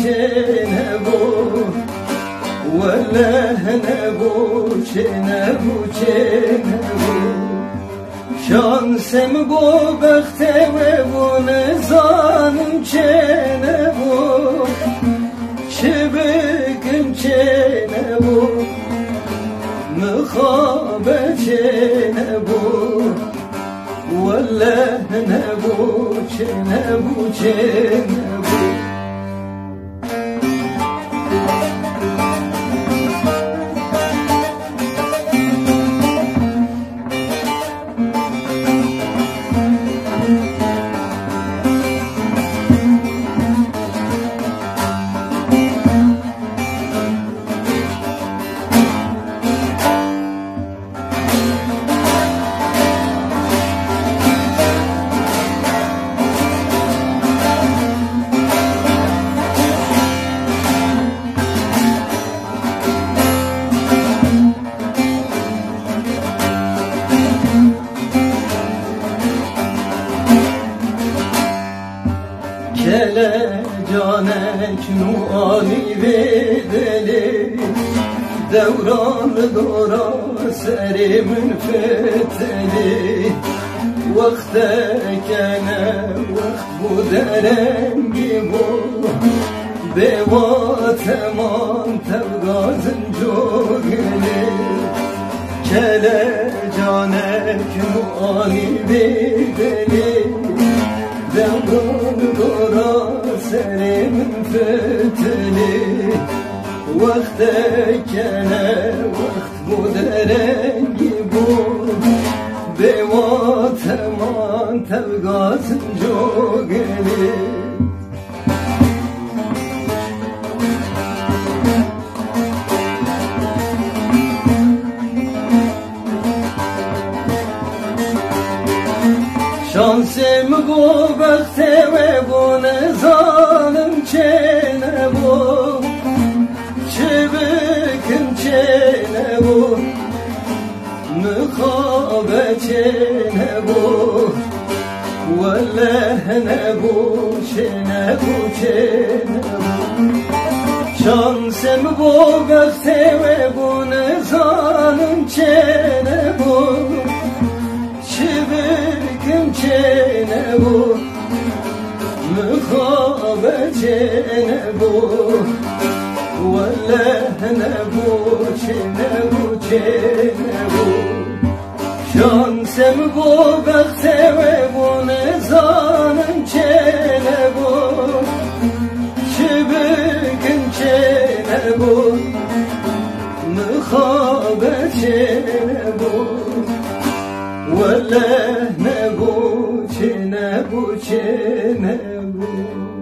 نبو والله نبو چه نبو شانسم بو بخته و نزانم چه نبو چه بگم چه نبو مخابه چه نبو والله نبو چه نبو Kele canek nuani bedeli Devran dora serimin feteli Vakte kene vakt bu derengi bu Bevat eman tevgazın cogeli Kele canek nuani bedeli Devran dora serimin feteli Vakte kene vakt bu derengi bu Bevat eman tevgazın cogeli Şansım bu bakte ve bu nezanım çene bu Çevikim çene bu Mıkabe çene bu Vallahi ne bu çene bu Şansım bu bakte ve bu nezanım çene bu Çevikim çene bu Mıkabe çene bu Vallahi ne bu çene bu Şansım bu bakte ve bu nezanım çene bu Çevikim çene bu Mıkabe çene bu والله نبو چه نبو